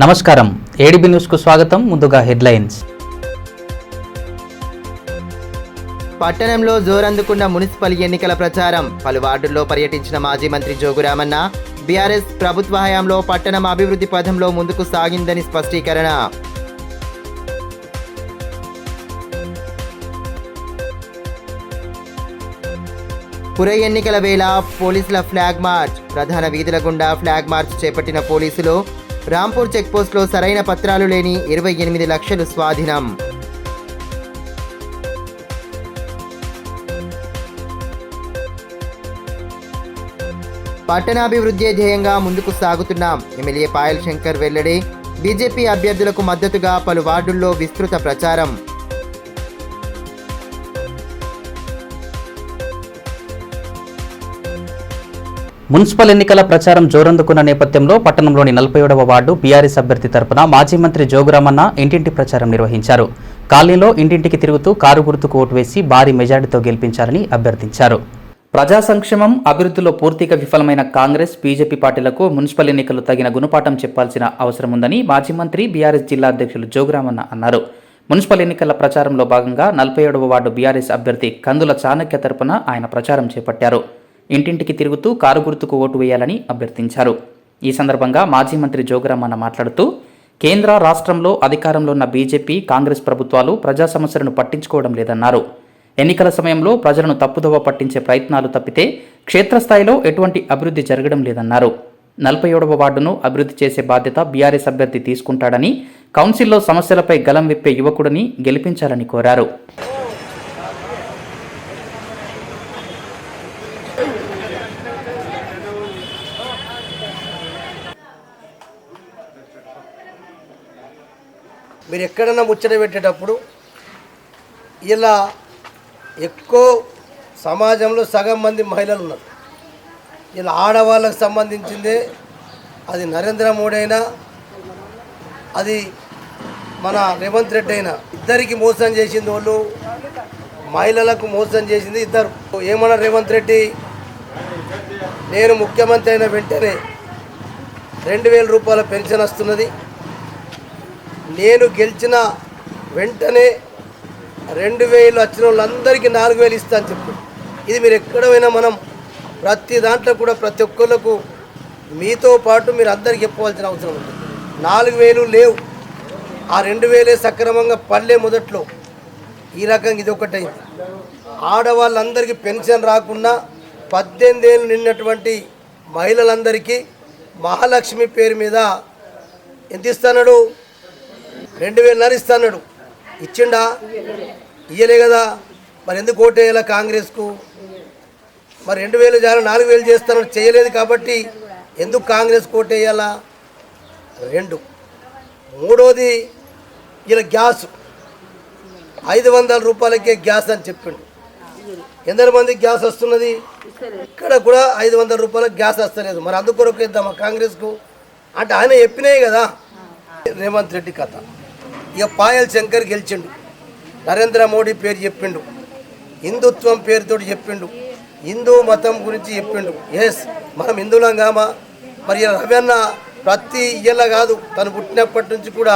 నమస్కారం ADB news కు స్వాగతం. ముందుగా హెడ్లైన్స్. పట్టణంలో జోరందుకున్న మున్సిపల్ ఎన్నికల ప్రచారం. పలు వార్డుల్లో పర్యటించిన మాజీ మంత్రి జోగురామన్న. బీఆర్ఎస్ ప్రభుత్వ హయాంలో పట్టణం అభివృద్ధి పథంలో ముందుకు సాగిందని స్పష్టీకరణ. పుర ఎన్నికల వేళ పోలీసుల ఫ్లాగ్ మార్చ్. ప్రధాన వీధుల గుండా ఫ్లాగ్ మార్చ్ చేపట్టిన పోలీసులు రాంపూర్ చెక్పోస్ట్లో సరైన పత్రాలు లేని 28 లక్షలు స్వాధీనం. పట్టణాభివృద్ధి ధ్యేయంగా ముందుకు సాగుతున్నాం. ఎమ్మెల్యే పాయల్ శంకర్ వెల్లడి. బీజేపీ అభ్యర్థులకు మద్దతుగా పలు వార్డుల్లో విస్తృత ప్రచారం. మున్సిపల్ ఎన్నికల ప్రచారం జోరందుకున్న నేపథ్యంలో పట్టణంలోని 47వ వార్డు బీఆర్ఎస్ అభ్యర్థి తరపున మాజీ మంత్రి జోగురామన్న ఇంటింటి ప్రచారం నిర్వహించారు. కాలనీలో ఇంటింటికి తిరుగుతూ కారు గుర్తుకు ఓటు వేసి భారీ మెజార్టీతో గెలిపించాలని అభ్యర్థించారు. ప్రజా సంక్షేమం అభివృద్ధిలో పూర్తిగా విఫలమైన కాంగ్రెస్ బీజేపీ పార్టీలకు మున్సిపల్ ఎన్నికలు తగిన గుణపాఠం చెప్పాల్సిన అవసరం ఉందని మాజీ మంత్రి బీఆర్ఎస్ జిల్లా అధ్యక్షులు జోగురామన్న అన్నారు. మున్సిపల్ ఎన్నికల ప్రచారంలో భాగంగా 47వ వార్డు బీఆర్ఎస్ అభ్యర్థి కందుల చాణక్య తరపున ఆయన ప్రచారం చేపట్టారు. ఇంటింటికి తిరుగుతూ కారు గుర్తుకు ఓటు వేయాలని అభ్యర్థించారు. ఈ సందర్భంగా మాజీ మంత్రి జోగురామన్న మాట్లాడుతూ కేంద్ర రాష్ట్రంలో అధికారంలో ఉన్న బీజేపీ కాంగ్రెస్ ప్రభుత్వాలు ప్రజా సమస్యలను పట్టించుకోవడం లేదన్నారు. ఎన్నికల సమయంలో ప్రజలను తప్పుదోవ పట్టించే ప్రయత్నాలు తప్పితే క్షేత్రస్థాయిలో ఎటువంటి అభివృద్ధి జరగడం లేదన్నారు. 47వ వార్డును అభివృద్ధి చేసే బాధ్యత బీఆర్ఎస్ అభ్యర్థి తీసుకుంటాడని, కౌన్సిల్లో సమస్యలపై గలం విప్పే యువకుడిని గెలిపించాలని కోరారు. మీరు ఎక్కడన్నా ముచ్చట పెట్టేటప్పుడు ఇలా ఎక్కువ సమాజంలో సగం మంది మహిళలు ఉన్నారు. ఇలా ఆడవాళ్ళకు సంబంధించిందే, అది నరేంద్ర మోడీ అయినా అది మన రేవంత్ రెడ్డి అయినా ఇద్దరికి మోసం చేసింది వాళ్ళు, మహిళలకు మోసం చేసింది ఇద్దరు. ఏమన్నా రేవంత్ రెడ్డి, నేను ముఖ్యమంత్రి అయిన వెంటనే 2000 రూపాయల పెన్షన్ వస్తున్నది, నేను గెలిచిన వెంటనే 2000 వచ్చిన వాళ్ళందరికీ 4000 ఇస్తా అని చెప్పి. ఇది మీరు ఎక్కడైనా మనం ప్రతి దాంట్లో కూడా ప్రతి ఒక్కళ్ళకు మీతో పాటు మీరు అందరికీ చెప్పవలసిన అవసరం ఉంది. 4000 లేవు, ఆ 2000 సక్రమంగా పడలే మొదట్లో. ఈ రకంగా ఇది ఒకటైంది. ఆడవాళ్ళందరికీ పెన్షన్ రాకుండా 18 ఏళ్ళు నిన్నటువంటి మహిళలందరికీ మహాలక్ష్మి పేరు మీద ఎంత ఇస్తున్నాడు? 2000 ఇస్తాడు. ఇచ్చిండా? ఇయ్యలే కదా. మరి ఎందుకు ఓటేయాల కాంగ్రెస్కు? మరి 2000 చాలా 4000 చేస్తాను చేయలేదు కాబట్టి ఎందుకు కాంగ్రెస్ ఓటేయాలా? 2. మూడోది, ఇలా గ్యాస్ 500 రూపాయలకే గ్యాస్ అని చెప్పిండు. ఎంతమందికి గ్యాస్ వస్తున్నది? ఇక్కడ కూడా 500 రూపాయలకు గ్యాస్ వస్తలేదు. మరి అందుకొరకు ఇద్దామా కాంగ్రెస్కు? అంటే ఆయన చెప్పినాయి కదా. రేవంత్ రెడ్డి కథ. ఇక పాయల్ శంకర్ గెలిచిండు, నరేంద్ర మోడీ పేరు చెప్పిండు, హిందుత్వం పేరుతో చెప్పిండు, హిందూ మతం గురించి చెప్పిండు. ఎస్, మనం హిందువులం కామా? మరి రవి అన్న ప్రతి ఇయ్యల కాదు, తను పుట్టినప్పటి నుంచి కూడా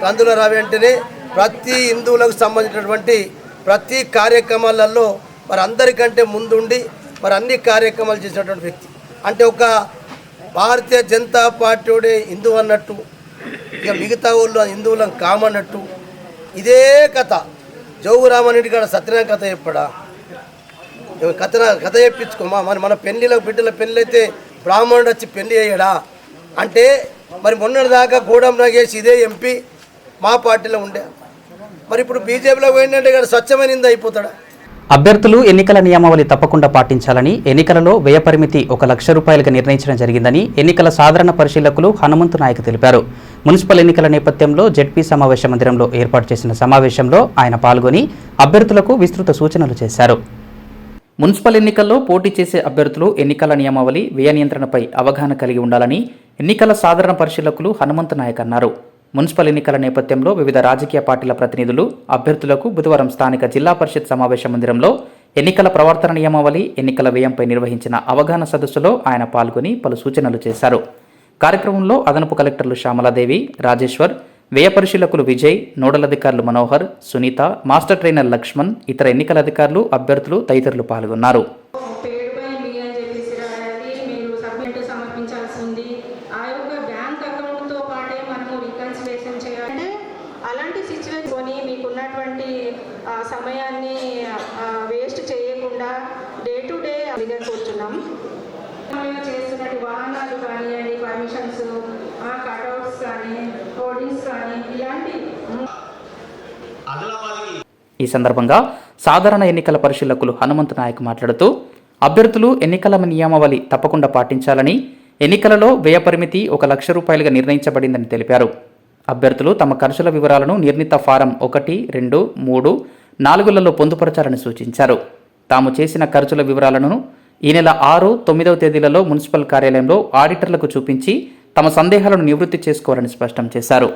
కందుల రవి అంటేనే ప్రతి హిందువులకు సంబంధించినటువంటి ప్రతి కార్యక్రమాలలో మరి అందరికంటే ముందుండి మరి అన్ని కార్యక్రమాలు చేసినటువంటి వ్యక్తి. అంటే ఒక భారతీయ జనతా పార్టీ హిందువు అన్నట్టు, ఇక మిగతా వాళ్ళు హిందువులం కామన్నట్టు. ఇదే కథ జోగురామన్రెడ్డి గారు సత్యనారాయణ కథ చెప్పడా? కథ చెప్పించుకోమా. మరి మన పెళ్లిలకు బిడ్డల పెళ్ళి అయితే బ్రాహ్మణుడు వచ్చి పెళ్లి అయ్యాడా? అంటే మరి మొన్నటిదాకా గూడెం నాగేష్ ఇదే ఎంపీ మా పార్టీలో ఉండే, మరి ఇప్పుడు బీజేపీలో పోయిందంటే కదా స్వచ్ఛమైన అయిపోతాడా? అభ్యర్థులు ఎన్నికల నియమావళి తప్పకుండా పాటించాలని, ఎన్నికలలో వ్యయ పరిమితి 1 లక్ష రూపాయలుగా నిర్ణయించడం జరిగిందని ఎన్నికల సాధారణ పరిశీలకులు హనుమంతు నాయక్ తెలిపారు. మున్సిపల్ ఎన్నికల నేపథ్యంలో జెడ్పీ సమావేశ మందిరంలో ఏర్పాటు చేసిన సమావేశంలో ఆయన పాల్గొని అభ్యర్థులకు విస్తృత సూచనలు చేశారు. మున్సిపల్ ఎన్నికల్లో పోటీ చేసే అభ్యర్థులు ఎన్నికల నియమావళి, వ్యయ నియంత్రణపై అవగాహన కలిగి ఉండాలని ఎన్నికల సాధారణ పరిశీలకులు హనుమంతు నాయక్ అన్నారు. మున్సిపల్ ఎన్నికల నేపథ్యంలో వివిధ రాజకీయ పార్టీల ప్రతినిధులు అభ్యర్థులకు బుధవారం స్థానిక జిల్లా పరిషత్ సమావేశ మందిరంలో ఎన్నికల ప్రవర్తన నియమావళి, ఎన్నికల వ్యయంపై నిర్వహించిన అవగాహన సదస్సులో ఆయన పాల్గొని పలు సూచనలు చేశారు. కార్యక్రమంలో అదనపు కలెక్టర్లు శ్యామలాదేవి, రాజేశ్వర్, వ్యయ పరిశీలకులు విజయ్, నోడల్ అధికారులు మనోహర్, సునీత, మాస్టర్ ట్రైనర్ లక్ష్మణ్, ఇతర ఎన్నికల అధికారులు, అభ్యర్థులు తదితరులు పాల్గొన్నారు. అలాంటి సిచ్యువేషన్ మీకున్నటువంటి సమయాన్ని వేస్ట్ చేయకుండా డే టు డే అదిగా కూర్చున్నాం. చేస్తున్నట్టు వాహనాలు కానివ్వండి, పర్మిషన్స్, కట్అవుట్స్ కానీ, హోర్డింగ్స్ కానీ ఇలాంటి. ఈ సందర్భంగా సాధారణ ఎన్నికల పరిశీలకులు హనుమంతు నాయక్ మాట్లాడుతూ అభ్యర్థులు ఎన్నికల నియమావళి తప్పకుండా పాటించాలని, ఎన్నికలలో వ్యయ పరిమితి 1 లక్ష రూపాయలుగా నిర్ణయించబడిందని తెలిపారు. అభ్యర్థులు తమ ఖర్చుల వివరాలను నిర్ణీత ఫారం 1, 2, 3, 4లలో పొందుపరచాలని సూచించారు. తాము చేసిన ఖర్చుల వివరాలను ఈ నెల 6, 9వ తేదీలలో మున్సిపల్ కార్యాలయంలో ఆడిటర్లకు చూపించి తమ సందేహాలను నివృత్తి చేసుకోవాలని స్పష్టం చేశారు.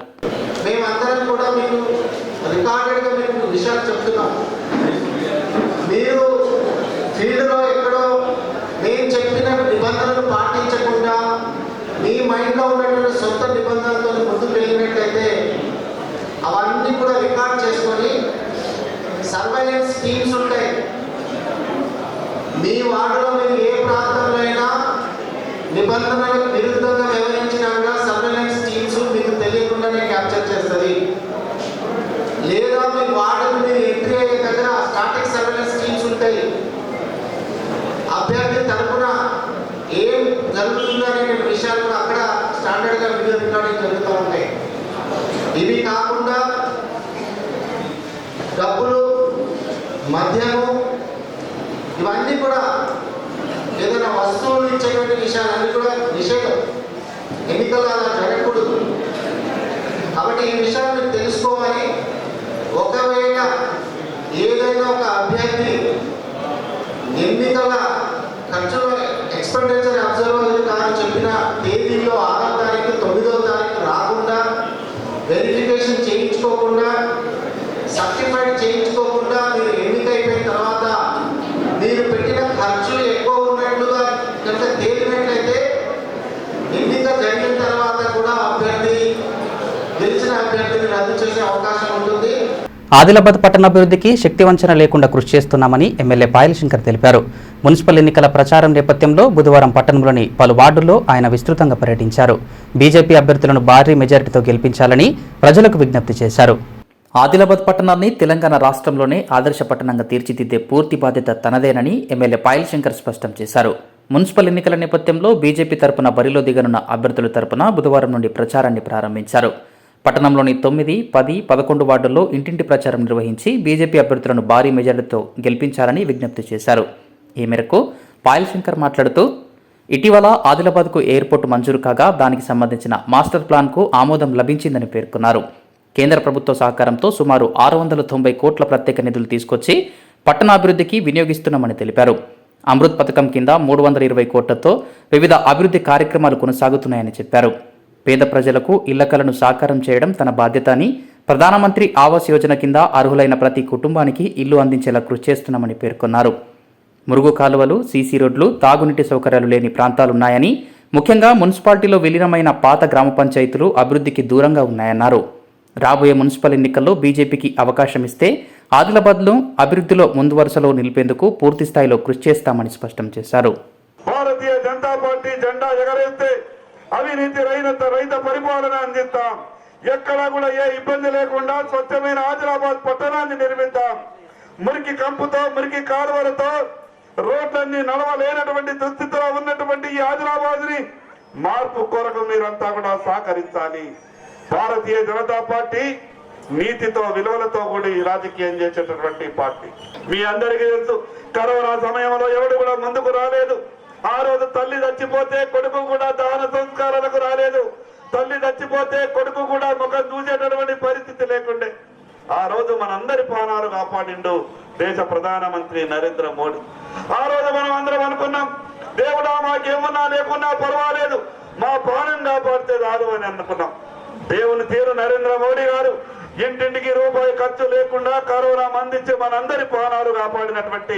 మీ మైండ్లో ఉన్నటువంటి సొంత నిబంధనలతో ముందుకు వెళ్ళినట్లయితే అవన్నీ కూడా రికార్డ్ చేసుకొని సర్వైలెన్స్ టీమ్స్ ఉంటాయి. మీ వార్డులో మీరు ఏ ప్రాంతంలో అయినా నిబంధనలకు విరుద్ధంగా వ్యవహరించినా కూడా సర్వైలెన్స్ టీమ్స్ మీకు తెలియకుండానే క్యాప్చర్ చేస్తుంది. లేదా మీ వార్డుకు మీరు ఎంట్రీ అయ్యే దగ్గర స్టాటిక్ సర్వైలెన్స్ టీమ్స్ ఉంటాయి. అభ్యర్థి తరపున ఏం జరుగుతుందనే విషయాలు కూడా అక్కడ స్టాండర్డ్గా వీడియో రికార్డింగ్ జరుగుతూ ఉంటాయి. ఇవి కాకుండా డబ్బులు, మద్యము, ఇవన్నీ కూడా ఏదైనా వస్తువులు ఇచ్చేటువంటి విషయాలన్నీ కూడా నిషేధం. ఎన్నికలు అలా జరగకూడదు. కాబట్టి ఈ విషయాలు మీరు తెలుసుకోవాలి. ఒకవేళ ఏదైనా ఒక అభ్యర్థి ఎన్నికల ఖర్చుల ఎక్స్పెండిచర్ అబ్జర్వర్ గారు చెప్పిన తేదీలో 6వ తారీఖు, 9వ తారీఖు రాకుండా, వెరిఫికేషన్ చేయించుకోకుండా, సర్టిఫైడ్ చేయించుకోకుండా మీరు ఎన్నికైపోయిన తర్వాత మీరు పెట్టిన ఖర్చులు ఎక్కువ ఉన్నట్లుగా కనుక తేలినట్లయితే ఎన్నిక జరిగిన తర్వాత కూడా గెలిచిన అభ్యర్థిని రద్దు చేసే అవకాశం ఉంటుంది. ఆదిలాబాద్ పట్టణాభివృద్ధికి శక్తివంచన లేకుండా కృషి చేస్తున్నామని ఎమ్మెల్యే పాయల్ శంకర్ తెలిపారు. మున్సిపల్ ఎన్నికల ప్రచారం నేపథ్యంలో బుధవారం పట్టణంలోని పలు వార్డుల్లో ఆయన విస్తృతంగా పర్యటించారు. బీజేపీ అభ్యర్థులను భారీ మెజారిటీతో గెలిపించాలని ప్రజలకు విజ్ఞప్తి చేశారు. ఆదిలాబాద్ పట్టణాన్ని తెలంగాణ రాష్ట్రంలోనే ఆదర్శ పట్టణంగా తీర్చిదిద్దే పూర్తి బాధ్యత తనదేనని ఎమ్మెల్యే పాయల్ శంకర్ స్పష్టం చేశారు. మున్సిపల్ ఎన్నికల నేపథ్యంలో బీజేపీ తరపున బరిలో దిగనున్న అభ్యర్థుల తరపున బుధవారం నుండి ప్రచారాన్ని ప్రారంభించారు. పట్టణంలోని 9, 10, 11 వార్డుల్లో ఇంటింటి ప్రచారం నిర్వహించి బీజేపీ అభ్యర్థులను భారీ మెజారిటీతో గెలిపించాలని విజ్ఞప్తి చేశారు. ఈ మేరకు పాయల్ శంకర్ మాట్లాడుతూ ఇటీవల ఆదిలాబాద్కు ఎయిర్పోర్టు మంజూరు కాగా దానికి సంబంధించిన మాస్టర్ ప్లాన్కు ఆమోదం లభించిందని పేర్కొన్నారు. కేంద్ర ప్రభుత్వ సహకారంతో సుమారు 690 కోట్ల ప్రత్యేక నిధులు తీసుకొచ్చి పట్టణాభివృద్ధికి వినియోగిస్తున్నామని తెలిపారు. అమృత్ పథకం కింద 320 కోట్లతో వివిధ అభివృద్ధి కార్యక్రమాలు కొనసాగుతున్నాయని చెప్పారు. పేద ప్రజలకు ఇళ్ల కలను సాకారం చేయడం తన బాధ్యత అని, ప్రధానమంత్రి ఆవాస్ యోజన కింద అర్హులైన ప్రతి కుటుంబానికి ఇల్లు అందించేలా కృషి చేస్తున్నామని పేర్కొన్నారు. మురుగు కాలువలు, సీసీ రోడ్లు, తాగునీటి సౌకర్యాలు లేని ప్రాంతాలున్నాయని, ముఖ్యంగా మున్సిపాలిటీలో విలీనమైన పాత గ్రామ పంచాయతీలు అభివృద్ధికి దూరంగా ఉన్నాయన్నారు. రాబోయే మున్సిపల్ ఎన్నికల్లో బీజేపీకి అవకాశం ఇస్తే ఆదిలాబాద్లో అభివృద్ధిలో ముందు వరుసలో నిలిపేందుకు పూర్తి స్థాయిలో కృషి చేస్తామని స్పష్టం చేశారు. భారతీయ జనతా పార్టీ జెండా ఎగరేస్తే అవినీతి రహిత పరిపాలన అందిస్తాం. ఎక్కడా కూడా ఏ ఇబ్బంది లేకుండా స్వచ్ఛమైన ఆదిలాబాద్ పట్టణాన్ని నిర్మిద్దాం. మురికి కంపుతో, మురికి కాలువలతో రోడ్లన్నీ నడవలేనటువంటి దుస్థితిలో ఉన్నటువంటి ఈ ఆదిలాబాద్ ని మార్పు కొరకు మీరంతా కూడా సహకరించాలి. భారతీయ జనతా పార్టీ నీతితో, విలువలతో కూడి రాజకీయం చేసేటటువంటి పార్టీ. మీ అందరికీ తెలుసు, కరోనా సమయంలో ఎవడు కూడా ముందుకు రాలేదు. ఆ రోజు తల్లి చచ్చిపోతే కొడుకు కూడా దహన సంస్కారాలకు రాలేదు. తల్లి చచ్చిపోతే కొడుకు కూడా ముఖం చూసేటటువంటి పరిస్థితి లేకుండే. ఆ రోజు మనందరి ప్రాణాలు కాపాడిండు దేశ ప్రధానమంత్రి నరేంద్ర మోడీ. ఆ రోజు మనం అందరం అనుకున్నాం, దేవుడా మాకేమన్నా లేకున్నా పర్వాలేదు, మా ప్రాణం కాపాడితే చాలు అని అనుకున్నాం. దేవుని తీరు నరేంద్ర మోడీ గారు ఇంటింటికి రూపాయి ఖర్చు లేకుండా కరోనా మందించి మనందరి ప్రాణాలు కాపాడినటువంటి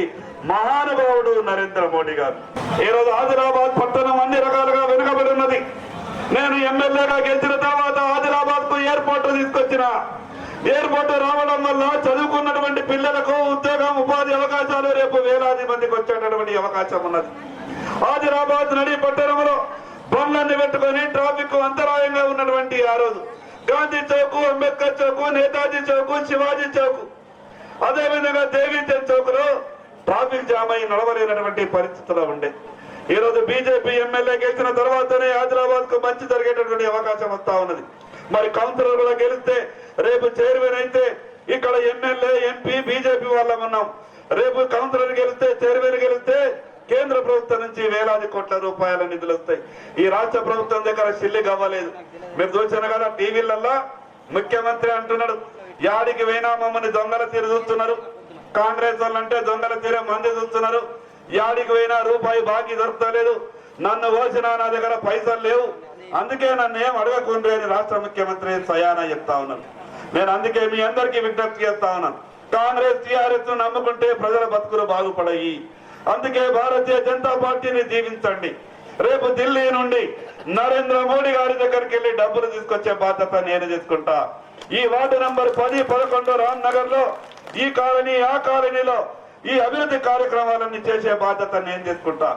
మహానుభావుడు నరేంద్ర మోడీ గారు. ఈ రోజు ఆదిలాబాద్ పట్టణం అన్ని రకాలుగా వెనుకబడి ఉన్నది. నేను ఎమ్మెల్యేగా గెలిచిన తర్వాత ఆదిలాబాద్కు ఎయిర్పోర్ట్ తీసుకొచ్చిన. ఎయిర్పోర్ట్ రావడం వల్ల చదువుకున్నటువంటి పిల్లలకు ఉద్యోగం ఉపాధి అవకాశాలు రేపు వేలాది మందికి వచ్చేటటువంటి అవకాశం ఉన్నది. ఆదిలాబాద్ నడి పట్టణంలో బండ్లన్నీ పెట్టుకొని ట్రాఫిక్ అంతరాయంగా ఉన్నటువంటి ఆ రోజు గాంధీ చౌక్, అంబేద్కర్ చౌక్, నేతాజీ చౌక్, శివాజీ చౌక్, అదేవిధంగా దేవీచంద్ చౌక్ లో ట్రాఫిక్ జామ్ అయి నడవలేనటువంటి పరిస్థితుల్లో ఉండే. ఈ రోజు బీజేపీ ఎమ్మెల్యే గెలిచిన తర్వాతనే ఆదిలాబాద్ కు మంచి జరిగేటటువంటి అవకాశం వస్తా ఉన్నది. మరి కౌన్సిలర్ కూడా గెలిస్తే రేపు చైర్మన్ అయితే ఇక్కడ ఎమ్మెల్యే ఎంపీ బీజేపీ వాళ్ళం ఉన్నాం. రేపు కౌన్సిలర్ గెలిస్తే చైర్మన్ గెలిస్తే కేంద్ర ప్రభుత్వం నుంచి వేలాది కోట్ల రూపాయల నిధులు వస్తాయి. ఈ రాష్ట్ర ప్రభుత్వం దగ్గర సిల్లిగా అవ్వలేదు. మీరు చూసాను కదా టీవీలల్లో ముఖ్యమంత్రి అంటున్నాడు, యాడికి పోయినా మమ్మల్ని దొంగల తీరు చూస్తున్నారు, కాంగ్రెస్ వాళ్ళంటే దొంగల తీరే మంది చూస్తున్నారు, యాడికి పోయినా రూపాయి బాకీ దొరకలేదు, నన్ను కోసినా నా దగ్గర పైసలు లేవు, అందుకే నన్ను ఏం అడగకుండ్రి అని రాష్ట్ర ముఖ్యమంత్రి సయానా చెప్తా ఉన్నారు. నేను అందుకే మీ అందరికీ విజ్ఞప్తి చేస్తా ఉన్నాను, కాంగ్రెస్ టీఆర్ఎస్ నమ్ముకుంటే ప్రజల బతుకులు బాగుపడాయి. అందుకే భారతీయ జనతా పార్టీని దీవించండి. రేపు ఢిల్లీ నుండి నరేంద్ర మోడీ గారి దగ్గరికి వెళ్ళి డబ్బులు తీసుకొచ్చే బాధ్యత నేను తీసుకుంటా. ఈ వార్డు నంబర్ 10, 11 రామ్ నగర్ లో ఈ కాలనీ ఆ కాలనీలో ఈ అభివృద్ధి కార్యక్రమాలన్నీ చేసే బాధ్యత నేను తీసుకుంటా.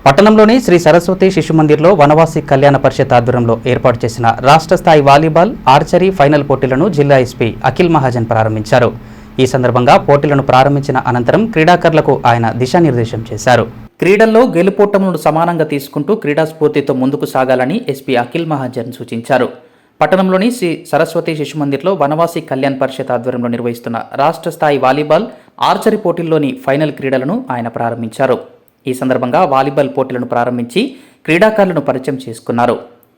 పట్టణంలోని శ్రీ సరస్వతి శిశు మందిర్లో వనవాసి కళ్యాణ పరిషత్ ఆధ్వర్యంలో ఏర్పాటు చేసిన రాష్ట్ర స్థాయి వాలీబాల్, ఆర్చరీ ఫైనల్ పోటీలను జిల్లా ఎస్పీ అఖిల్ మహాజన్ ప్రారంభించారు. ఈ సందర్భంగా పోటీలను ప్రారంభించిన అనంతరం క్రీడాకారులకు ఆయన దిశానిర్దేశం చేశారు. క్రీడల్లో గెలుపోటములను సమానంగా తీసుకుంటూ క్రీడా స్ఫూర్తితో ముందుకు సాగాలని ఎస్పీ అఖిల్ మహాజన్ సూచించారు. పట్టణంలోని శ్రీ సరస్వతి శిశు మందిర్లో వనవాసి కళ్యాణ్ పరిషత్ ఆధ్వర్యంలో నిర్వహిస్తున్న రాష్ట్ర స్థాయి వాలీబాల్, ఆర్చరీ పోటీల్లోని ఫైనల్ క్రీడలను ఆయన ప్రారంభించారు. ఈ సందర్భంగా వాలీబాల్ పోటీలను ప్రారంభించి క్రీడాకారులను పరిచయం చేసుకున్నారు.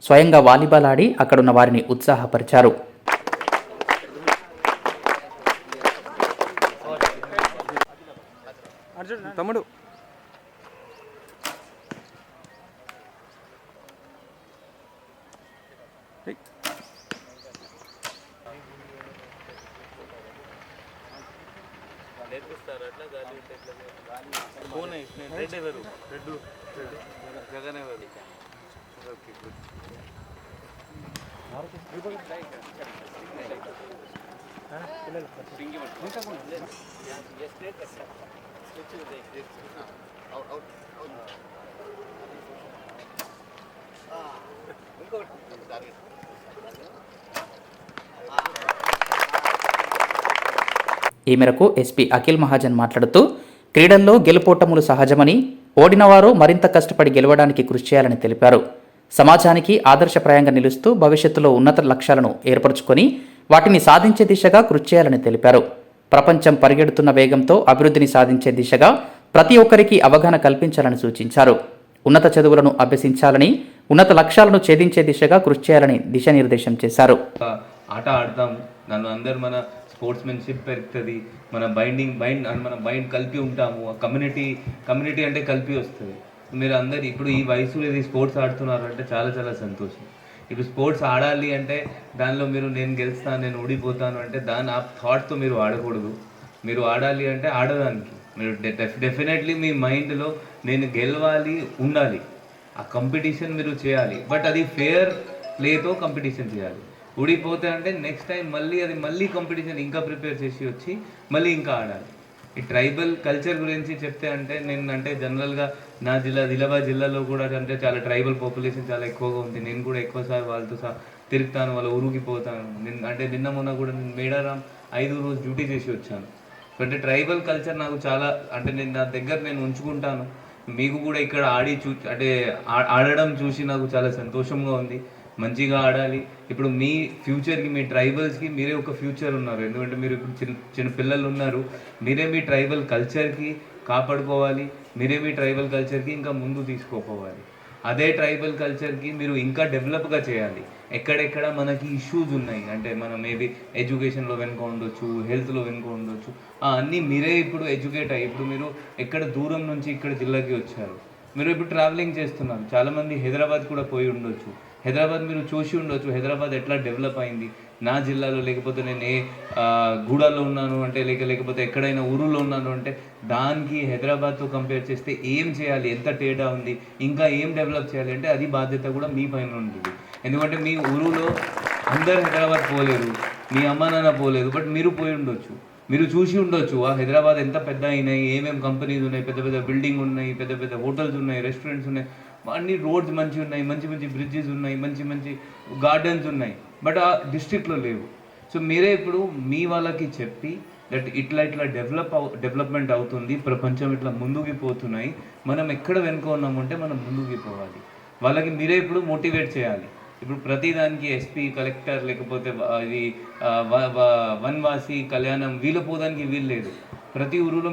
స్వయంగా వాలీబాల్ ఆడి అక్కడున్న వారిని ఉత్సాహపరిచారు. తమ్ముడు ఈ మేరకు ఎస్పీ అఖిల్ మహాజన్ మాట్లాడుతూ క్రీడల్లో గెలుపోటములు సహజమని, ఓడినవారు మరింత కష్టపడి గెలవడానికి కృషి చేయాలని తెలిపారు. సమాజానికి ఆదర్శప్రాయంగా నిలుస్తూ భవిష్యత్తులో ఉన్నత లక్ష్యాలను ఏర్పరచుకొని వాటిని సాధించే దిశగా కృషి చేయాలని తెలిపారు. ప్రపంచం పరిగెడుతున్న వేగంతో అభివృద్ధిని సాధించే దిశగా ప్రతి ఒక్కరికి అవగాహన కల్పించాలని సూచించారు. ఉన్నత చదువులను అభ్యసించాలని, ఉన్నత లక్ష్యాలను ఛేదించే దిశగా కృషి చేయాలని దిశానిర్దేశం చేశారు. ఆట ఆడతాం, దానిలో అందరు మన స్పోర్ట్స్మెన్షిప్ పెరుగుతుంది, మన మైండ్ కలిపి ఉంటాము. కమ్యూనిటీ అంటే కలిపి వస్తుంది. మీరు అందరు ఇప్పుడు ఈ వయసులో ఇది స్పోర్ట్స్ ఆడుతున్నారు అంటే చాలా చాలా సంతోషం. ఇప్పుడు స్పోర్ట్స్ ఆడాలి అంటే దానిలో మీరు నేను గెలుస్తాను, నేను ఓడిపోతాను అంటే దాని ఆ థాట్తో మీరు ఆడకూడదు. మీరు ఆడాలి అంటే ఆడడానికి మీరు డెఫినెట్లీ మీ మైండ్లో నేను గెలవాలి ఉండాలి. ఆ కాంపిటీషన్ మీరు చేయాలి, బట్ అది ఫేర్ ప్లేతో కాంపిటీషన్ చేయాలి. ఓడిపోతే అంటే నెక్స్ట్ టైం మళ్ళీ కాంపిటీషన్ ఇంకా ప్రిపేర్ చేసి వచ్చి మళ్ళీ ఇంకా ఆడాలి. ఈ ట్రైబల్ కల్చర్ గురించి చెప్తే అంటే నేను అంటే జనరల్గా నా ఆదిలాబాద్ జిల్లాలో కూడా అంటే చాలా ట్రైబల్ పాపులేషన్ చాలా ఎక్కువగా ఉంది. నేను కూడా ఎక్కువసారి వాళ్ళతో తిరుగుతాను, వాళ్ళ ఊరికి పోతాను. నిన్న మొన్న కూడా నేను మేడారం 5 రోజు డ్యూటీ చేసి వచ్చాను. అంటే ట్రైబల్ కల్చర్ నాకు చాలా అంటే నేను నా దగ్గర నేను ఉంచుకుంటాను. మీకు కూడా ఇక్కడ ఆడడం చూసి నాకు చాలా సంతోషంగా ఉంది. మంచిగా ఆడాలి. ఇప్పుడు మీ ఫ్యూచర్కి, మీ ట్రైబల్స్కి మీరే ఒక ఫ్యూచర్ ఉన్నారు. ఎందుకంటే మీరు ఇప్పుడు చిన్న పిల్లలు ఉన్నారు. మీరే మీ ట్రైబల్ కల్చర్కి కాపాడుకోవాలి, మీరే మీ ట్రైబల్ కల్చర్కి ఇంకా ముందు తీసుకుపోవాలి. అదే ట్రైబల్ కల్చర్కి మీరు ఇంకా డెవలప్గా చేయాలి. ఎక్కడెక్కడ మనకి ఇష్యూస్ ఉన్నాయి అంటే మనం మేబీ ఎడ్యుకేషన్లో వెనుక ఉండొచ్చు, హెల్త్లో వెనుక ఉండొచ్చు, అన్నీ మీరే ఇప్పుడు ఎడ్యుకేట్ అయ్యి ఇప్పుడు మీరు ఎక్కడ దూరం నుంచి ఇక్కడ జిల్లాకి వచ్చారు. మీరు ఇప్పుడు ట్రావెలింగ్ చేస్తున్నారు. చాలామంది హైదరాబాద్ కూడా పోయి ఉండొచ్చు. హైదరాబాద్ మీరు చూసి ఉండొచ్చు, హైదరాబాద్ ఎట్లా డెవలప్ అయింది నా జిల్లాలో. లేకపోతే నేను గూడాలో ఉన్నాను అంటే లేకపోతే ఎక్కడైనా ఊరులో ఉన్నాను అంటే దానికి హైదరాబాద్తో కంపేర్ చేస్తే ఏం చేయాలి, ఎంత తేడా ఉంది, ఇంకా ఏం డెవలప్ చేయాలి అంటే అది బాధ్యత కూడా మీ పైన ఉంటుంది. ఎందుకంటే మీ ఊరులో అందరు హైదరాబాద్ పోలేరు, మీ అమ్మ నాన్న పోలేదు, బట్ మీరు పోయి ఉండొచ్చు, మీరు చూసి ఉండొచ్చు ఆ హైదరాబాద్ ఎంత పెద్ద అయినాయి, ఏమేమి కంపెనీస్ ఉన్నాయి, పెద్ద పెద్ద బిల్డింగ్ ఉన్నాయి, పెద్ద పెద్ద హోటల్స్ ఉన్నాయి, రెస్టారెంట్స్ ఉన్నాయి, అన్ని రోడ్స్ మంచిగా ఉన్నాయి, మంచి మంచి బ్రిడ్జెస్ ఉన్నాయి, మంచి మంచి గార్డెన్స్ ఉన్నాయి, బట్ ఆ డిస్ట్రిక్ట్లో లేవు. సో మీరే ఇప్పుడు మీ వాళ్ళకి చెప్పి దట్ ఇట్లా డెవలప్మెంట్ అవుతుంది, ప్రపంచం ఇట్లా ముందుకు పోతున్నాయి, మనం ఎక్కడ వెనుక ఉన్నామంటే మనం ముందుకు పోవాలి. వాళ్ళకి మీరే ఇప్పుడు మోటివేట్ చేయాలి. ఇప్పుడు ప్రతిదానికి ఎస్పీ, కలెక్టర్, లేకపోతే ఇది వన్వాసి, కళ్యాణం వీళ్ళు పోదానికి వీలు లేదు. ప్రతి ఊరులో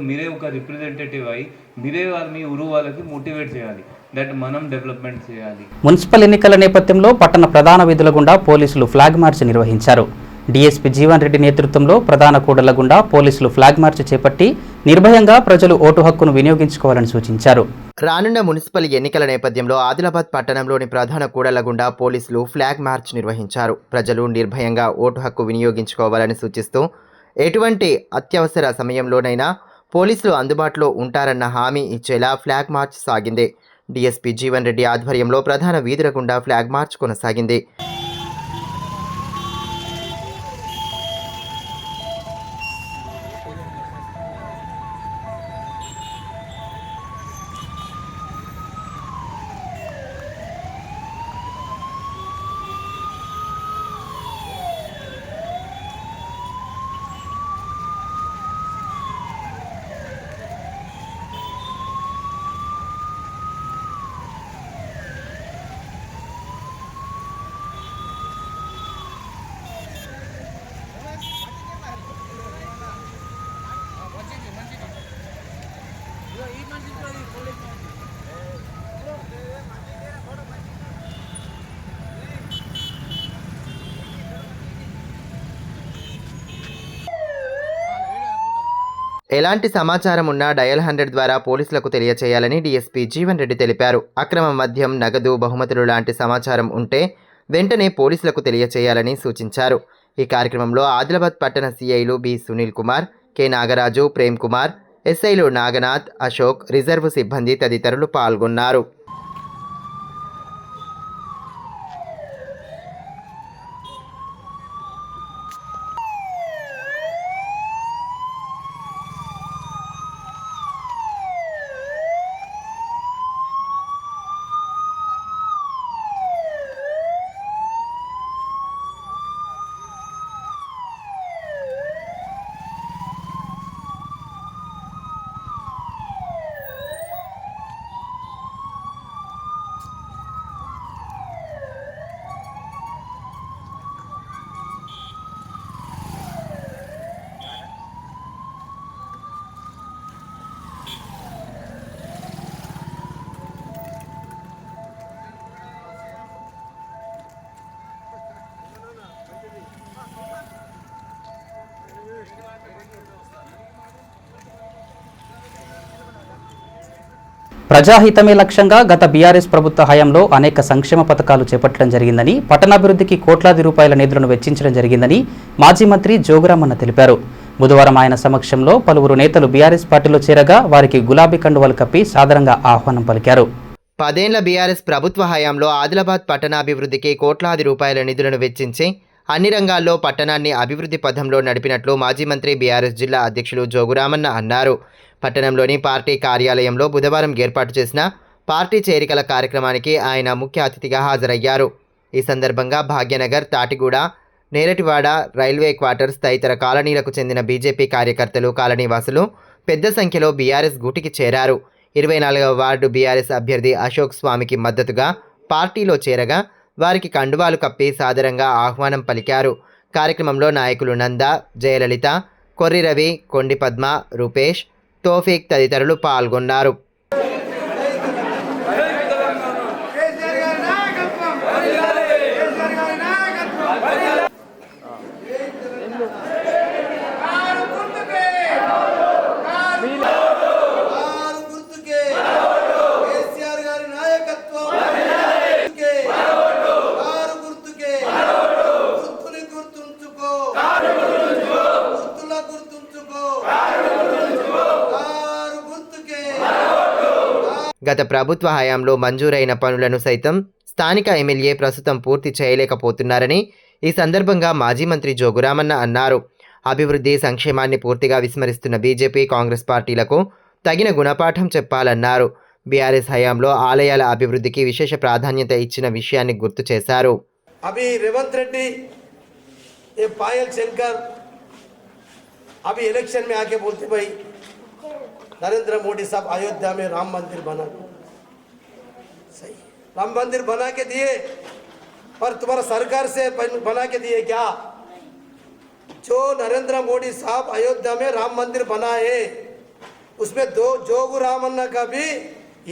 మీరే ఒక రిప్రజెంటేటివ్ అయి మీరే మీ ఊరు వాళ్ళకి మోటివేట్ చేయాలి దట్ మనం డెవలప్మెంట్ చేయాలి. మున్సిపల్ ఎన్నికల నేపథ్యంలో పట్టణ ప్రధాన వీధుల గుండా పోలీసులు ఫ్లాగ్ మార్చ్ నిర్వహించారు. డీఎస్పీ జీవన్ రెడ్డి నేతృత్వంలో ప్రధాన కూడళ్ల గుండా పోలీసులు ఫ్లాగ్ మార్చ్ చేపట్టి నిర్భయంగా ప్రజలు ఓటు హక్కును వినియోగించుకోవాలని సూచించారు. రానున్న మున్సిపల్ ఎన్నికల నేపథ్యంలో ఆదిలాబాద్ పట్టణంలోని ప్రధాన కూడళ్ల గుండా పోలీసులు ఫ్లాగ్ మార్చ్ నిర్వహించారు. ప్రజలు నిర్భయంగా ఓటు హక్కు వినియోగించుకోవాలని సూచిస్తూ ఎటువంటి అత్యవసర సమయంలోనైనా పోలీసులు అందుబాటులో ఉంటారన్న హామీ ఇచ్చేలా ఫ్లాగ్ మార్చ్ సాగింది. డీఎస్పీ జీవన్ రెడ్డి ఆధ్వర్యంలో ప్రధాన వీధుల గుండా ఫ్లాగ్ మార్చ్ కొనసాగింది. ఎలాంటి సమాచారం ఉన్నా డయల్ 100 ద్వారా పోలీసులకు తెలియచేయాలని డీఎస్పీ జీవన్ రెడ్డి తెలిపారు. అక్రమ మద్యం, నగదు, బహుమతులు లాంటి సమాచారం ఉంటే వెంటనే పోలీసులకు తెలియచేయాలని సూచించారు. ఈ కార్యక్రమంలో ఆదిలాబాద్ పట్టణ సీఐలు బి సునీల్ కుమార్, కె నాగరాజు, ప్రేమ్ కుమార్, ఎస్ఐలు నాగనాథ్, అశోక్, రిజర్వ్ సిబ్బంది తదితరులు పాల్గొన్నారు. ప్రజాహితమే లక్ష్యంగా గత బీఆర్ఎస్ ప్రభుత్వ హయాంలో అనేక సంక్షేమ పథకాలు చేపట్టడం జరిగిందని, పట్టణాభివృద్ధికి కోట్లాది రూపాయల నిధులను వెచ్చించడం జరిగిందని మాజీ మంత్రి జోగురామన్న తెలిపారు. బుధవారం ఆయన సమక్షంలో పలువురు నేతలు బీఆర్ఎస్ పార్టీలో చేరగా వారికి గులాబీ కండువాలు కప్పి సాదరంగా ఆహ్వానం పలికారు. 10 ఏళ్ల బీఆర్ఎస్ ప్రభుత్వ హయాంలో ఆదిలాబాద్ పట్టణాభివృద్ధికి కోట్లాది రూపాయల నిధులను వెచ్చించి అన్ని రంగాల్లో పట్టణాన్ని అభివృద్ధి పథంలో నడిపినట్లు మాజీ మంత్రి బీఆర్ఎస్ జిల్లా అధ్యక్షులు జోగురామన్న అన్నారు. పట్టణంలోని పార్టీ కార్యాలయంలో బుధవారం ఏర్పాటు చేసిన పార్టీ చేరికల కార్యక్రమానికి ఆయన ముఖ్య అతిథిగా హాజరయ్యారు. ఈ సందర్భంగా భాగ్యనగర్, తాటిగూడ, నేరటివాడ, రైల్వే క్వార్టర్స్ తదితర కాలనీలకు చెందిన బీజేపీ కార్యకర్తలు, కాలనీవాసులు పెద్ద సంఖ్యలో బీఆర్ఎస్ గూటికి చేరారు. 24వ వార్డు బీఆర్ఎస్ అభ్యర్థి అశోక్ స్వామికి మద్దతుగా పార్టీలో చేరగా వారికి కండువాలు కప్పి సాదరంగా ఆహ్వానం పలికారు. కార్యక్రమంలో నాయకులు నంద, జయలలిత, కొర్రి రవి, కొండి పద్మ, రూపేష్, తోఫీక్ తదితరులు పాల్గొన్నారు. గత ప్రభుత్వ హయాంలో మంజూరైన పనులను సైతం స్థానిక ఎమ్మెల్యే ప్రస్తుతం పూర్తి చేయలేకపోతున్నారని ఈ సందర్భంగా మాజీ మంత్రి జోగురామన్న అన్నారు. అభివృద్ధి సంక్షేమాన్ని పూర్తిగా విస్మరిస్తున్న బీజేపీ కాంగ్రెస్ పార్టీలకు తగిన గుణపాఠం చెప్పాలన్నారు. బీఆర్ఎస్ హయాంలో ఆలయాల అభివృద్ధికి విశేష ప్రాధాన్యత ఇచ్చిన విషయాన్ని గుర్తు చేశారు. अभी रेवंत रेड्डी ये पायल शंकर अभी इलेक्शन में आके बोलते भाई नरेंद्र मोदी साहब अयोध्या में राम मंदिर बना. सही, राम मंदिर बना के दिए, पर तुम्हारा सरकार से बना के दिए क्या? जो नरेंद्र मोदी साहब अयोध्या में राम मंदिर बनाए उसमें जोगू रामन्ना का भी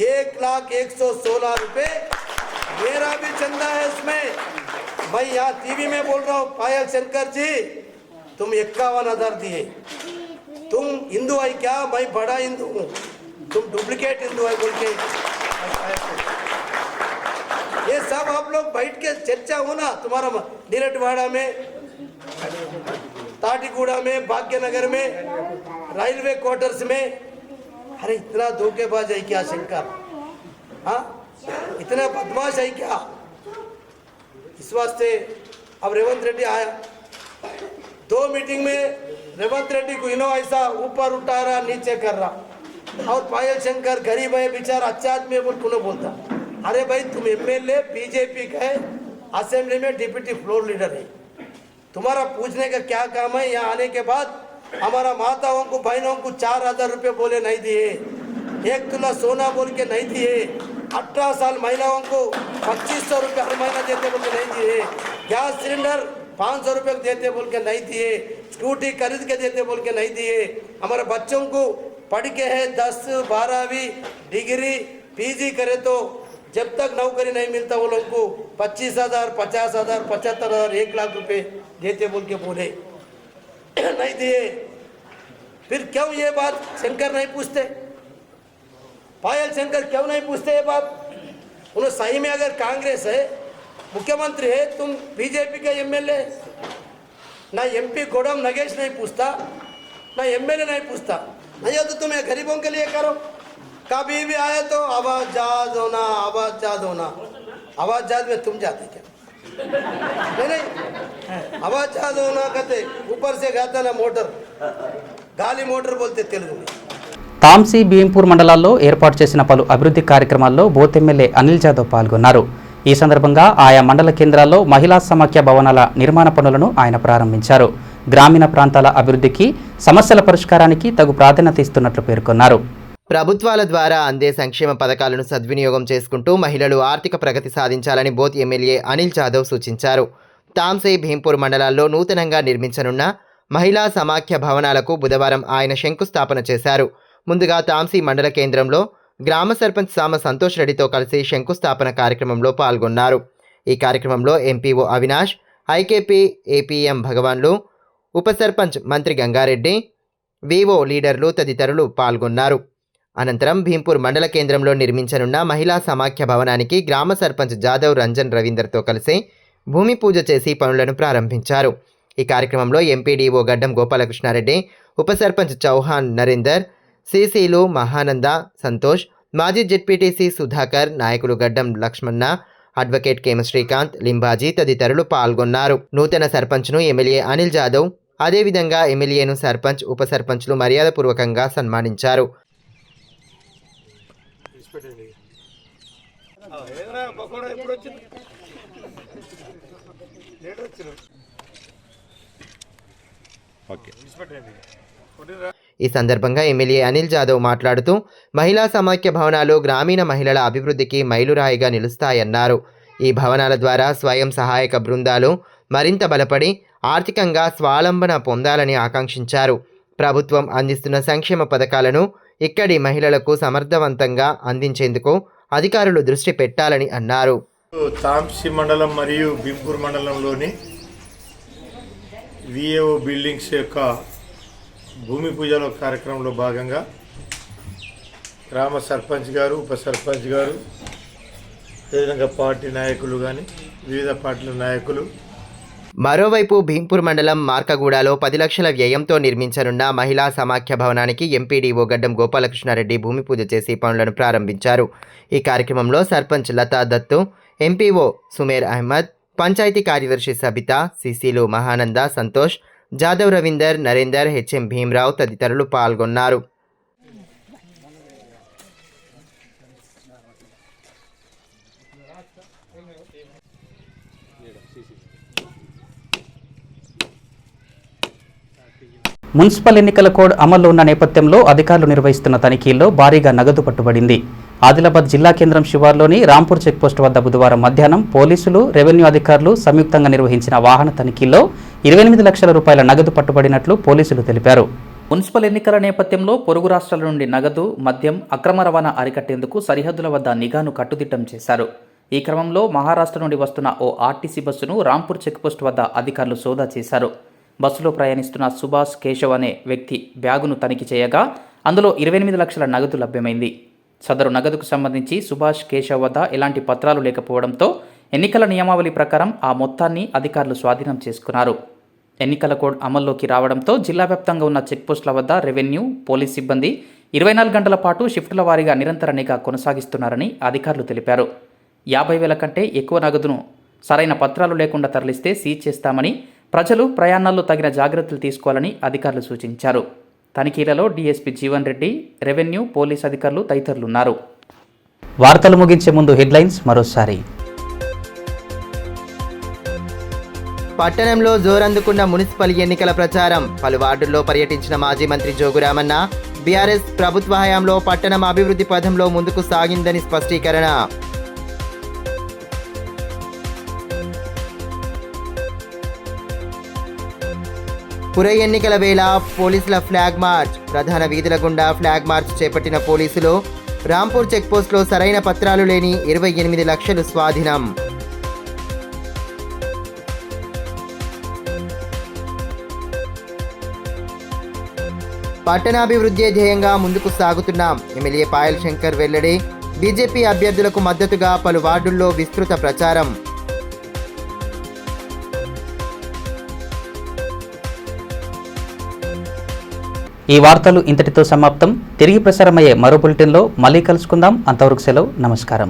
1,01,16 रुपये मेरा भी चंदा है उसमें. मैं यहाँ टीवी में बोल रहा हूँ, पायल शंकर जी तुम 51,000 दिए. तुम हिंदू है क्या? मैं बड़ा हिंदू हूँ, तुम डुप्लीकेट हिंदू है बोल के. ये सब आप लोग बैठ के चर्चा हो ना, तुम्हारा नीरटवाड़ा में, ताटीगुड़ा में, भाग्यनगर में, रेलवे क्वार्टर्स में. अरे इतना धोखेबाज है क्या शंकर? हाँ, इतना बदमाश है क्या? इस वास्ते अब रेवंत रेड्डी आया, 2 मीटिंग में रेवंत रेड्डी को इनो ऐसा ऊपर उठा रहा, नीचे कर रहा. और पायल शंकर गरीब है बेचारा, अच्छा आदमी है बोल बोलता. अरे भाई तुम एमएलए बीजेपी का है, असेंबली में डिप्टी फ्लोर लीडर है, तुम्हारा पूछने का क्या काम है? यहाँ आने के बाद हमारा माताओं को बहनों को 4,000 रुपये बोले नहीं दिए, 1 तोला सोना बोल के नहीं दिए, 18 साल महिलाओं को 2,500 रुपये हर महीना देते बोल के नहीं दिए, गैस सिलेंडर 500 रुपये देते बोल के नहीं दिए, स्कूटी खरीद के देते बोल के नहीं दिए. हमारे बच्चों को पढ़ के है 10, 12वीं डिग्री पीजी करे तो जब तक नौकरी नहीं मिलता वो लोग को 25,000, 50,000, 75,000, 1 लाख रुपये देते बोल के बोले नहीं दिए. फिर क्यों ये बात शंकर नहीं पूछते? पायल शंकर क्यों नहीं पूछते ये बात? उन्हें सही में अगर कांग्रेस है, मुख्यमंत्री है, तुम बीजेपी का एमएलए, ना एमपी गोडम नगेश नहीं पूछता, ना एमएलए नहीं पूछता. नहीं हो तो तुम्हें गरीबों के लिए करो. कभी भी आए तो आवाज़ होना, आवाज़ में तुम जाते क्या? नहीं, आवाज़ होना कहते, ऊपर से गाता ना मोटर, गाली मोटर बोलते तेलुगु में. తాంసీ భీంపూర్ మండలాల్లో ఏర్పాటు చేసిన పలు అభివృద్ధి కార్యక్రమాల్లో బోత్ ఎమ్మెల్యే అనిల్ జాదవ్ పాల్గొన్నారు. ఈ సందర్భంగా ఆయా మండల కేంద్రాల్లో మహిళా సమాఖ్య భవనాల నిర్మాణ పనులను ఆయన ప్రారంభించారు. గ్రామీణ ప్రాంతాల అభివృద్ధికి, సమస్యల పరిష్కారానికి తగు ప్రాధాన్యత ఇస్తున్నట్లు పేర్కొన్నారు. ప్రభుత్వాల ద్వారా అందే సంక్షేమ పథకాలను సద్వినియోగం చేసుకుంటూ మహిళలు ఆర్థిక ప్రగతి సాధించాలని బోత్ ఎమ్మెల్యే అనిల్ జాదవ్ సూచించారు. తాంసీ భీంపూర్ మండలాల్లో నూతనంగా నిర్మించనున్న మహిళా సమాఖ్య భవనాలకు బుధవారం ఆయన శంకుస్థాపన చేశారు. ముందుగా తాంసీ మండల కేంద్రంలో గ్రామ సర్పంచ్ సామ సంతోష్ రెడ్డితో కలిసి శంకుస్థాపన కార్యక్రమంలో పాల్గొన్నారు. ఈ కార్యక్రమంలో ఎంపీఓ అవినాష్, ఐకేపీ ఏపీఎం భగవాన్లు, ఉప సర్పంచ్ మంత్రి గంగారెడ్డి, వివో లీడర్లు తదితరులు పాల్గొన్నారు. అనంతరం భీంపూర్ మండల కేంద్రంలో నిర్మించనున్న మహిళా సమాఖ్య భవనానికి గ్రామ సర్పంచ్ జాదవ్ రంజన్ రవీందర్తో కలిసి భూమి పూజ చేసి పనులను ప్రారంభించారు. ఈ కార్యక్రమంలో ఎంపీడీఓ గడ్డం గోపాలకృష్ణారెడ్డి, ఉప సర్పంచ్ చౌహాన్ నరేందర్, సిసిలు మహానంద, సంతోష్, మాజీ జెడ్పీటీసీ సుధాకర్, నాయకులు గడ్డం లక్ష్మణ, అడ్వకేట్ కేమ శ్రీకాంత్, లింబాజీ తదితరులు పాల్గొన్నారు. నూతన సర్పంచ్ను ఎమ్మెల్యే అనిల్ జాదవ్, అదేవిధంగా ఎమ్మెల్యేను సర్పంచ్, ఉప సర్పంచ్లు మర్యాదపూర్వకంగా సన్మానించారు. ఈ సందర్భంగా ఎమ్మెల్యే అనిల్ జాదవ్ మాట్లాడుతూ మహిళా సమాఖ్య భవనాలు గ్రామీణ మహిళల అభివృద్ధికి మైలురాయిగా నిలుస్తాయన్నారు. ఈ భవనాల ద్వారా స్వయం సహాయక బృందాలు మరింత బలపడి ఆర్థికంగా స్వావలంబన పొందాలని ఆకాంక్షించారు. ప్రభుత్వం అందిస్తున్న సంక్షేమ పథకాలను ఇక్కడి మహిళలకు సమర్థవంతంగా అందించేందుకు అధికారులు దృష్టి పెట్టాలని అన్నారు. తాంసీ మండలం మరియు భీంపూర్ మండలంలోని విఏఓ బిల్డింగ్స్ యొక్క భూమి పూజల కార్యక్రమంలో భాగంగా గ్రామ సర్పంచ్ గారు, ఉప సర్పంచ్ గారు, అదేవిధంగా పార్టీ నాయకులు కానీ వివిధ పార్టీల నాయకులు. మరోవైపు భీంపూర్ మండలం మార్కగూడలో 10 లక్షల వ్యయంతో నిర్మించనున్న మహిళా సమాఖ్య భవనానికి ఎంపీడీఓ గడ్డం గోపాలకృష్ణారెడ్డి భూమి పూజ చేసి పనులను ప్రారంభించారు. ఈ కార్యక్రమంలో సర్పంచ్ లతా దత్తు, ఎంపీఓ సుమేర్ అహ్మద్, పంచాయతీ కార్యదర్శి సబితా, సిసిలు మహానంద, సంతోష్, జాదవ్ రవీందర్, నరేందర్, హెచ్ఎం భీమరావు తదితరులు పాల్గొన్నారు. మున్సిపల్ ఎన్నికల కోడ్ అమల్లో ఉన్న నేపథ్యంలో అధికారులు నిర్వహిస్తున్న తనిఖీల్లో భారీగా నగదు పట్టుబడింది. ఆదిలాబాద్ జిల్లా కేంద్రం శివార్లోని రాంపూర్ చెక్పోస్టు వద్ద బుధవారం మధ్యాహ్నం పోలీసులు, రెవెన్యూ అధికారులు సంయుక్తంగా నిర్వహించిన వాహన తనిఖీల్లో 28 లక్షల రూపాయల నగదు పట్టుబడినట్లు పోలీసులు తెలిపారు. మున్సిపల్ ఎన్నికల నేపథ్యంలో పొరుగు రాష్ట్రాల నుండి నగదు, మద్యం అక్రమ రవాణా అరికట్టేందుకు సరిహద్దుల వద్ద నిఘాను కట్టుదిట్టం చేశారు. ఈ క్రమంలో మహారాష్ట్ర నుండి వస్తున్న ఓ ఆర్టీసీ బస్సును రాంపూర్ చెక్పోస్టు వద్ద అధికారులు సోదా చేశారు. బస్సులో ప్రయాణిస్తున్న సుభాష్ కేశవ్ అనే వ్యక్తి బ్యాగును తనిఖీ చేయగా అందులో 28 లక్షల నగదు లభ్యమైంది. సదరు నగదుకు సంబంధించి సుభాష్ కేశవ్ వద్ద ఎలాంటి పత్రాలు లేకపోవడంతో ఎన్నికల నియమావళి ప్రకారం ఆ మొత్తాన్ని అధికారులు స్వాధీనం చేసుకున్నారు. ఎన్నికల కోడ్ అమల్లోకి రావడంతో జిల్లా వ్యాప్తంగా ఉన్న చెక్పోస్టుల వద్ద రెవెన్యూ, పోలీస్ సిబ్బంది 24 గంటల పాటు షిఫ్టుల వారీగా నిరంతర నిఘా కొనసాగిస్తున్నారని అధికారులు తెలిపారు. 50,000 కంటే ఎక్కువ నగదును సరైన పత్రాలు లేకుండా తరలిస్తే సీజ్ చేస్తామని, ప్రజలు ప్రయాణాల్లో తగిన జాగ్రత్తలు తీసుకోవాలని అధికారులు సూచించారు. తనిఖీలలో DSP Jeevan Reddy, revenue, police అధికారులు తదితరులున్నారు. వార్తలు ముగించే ముందు హెడ్లైన్స్ మరోసారి. పట్టణంలో జోరందుకున్న మున్సిపల్ ఎన్నికల ప్రచారం. పలు వార్డుల్లో పర్యటించిన మాజీ మంత్రి జోగురామన్న, బీఆర్ఎస్ ప్రభుత్వ హయాంలో పట్టణం అభివృద్ధి పథంలో ముందుకు సాగిందని స్పష్టీకరణ. పుర ఎన్నికల వేళ పోలీసుల ఫ్లాగ్ మార్చ్. ప్రధాన వీధుల గుండా ఫ్లాగ్ మార్చ్ చేపట్టిన పోలీసులు రాంపూర్ చెక్పోస్ట్లో సరైన పత్రాలు లేని 28 లక్షలు స్వాధీనం. పట్టణాభివృద్ధి ధ్యేయంగా ముందుకు సాగుతున్నాం. ఎమ్మెల్యే పాయల్ శంకర్ వెల్లడి. బీజేపీ అభ్యర్థులకు మద్దతుగా పలు వార్డుల్లో విస్తృత ప్రచారం. ఈ వార్తలు ఇంతటితో సమాప్తం. తిరిగి ప్రసారమయ్యే మరో బులెటిన్లో మళ్ళీ కలుసుకుందాం. అంతవరకు సెలవు. నమస్కారం.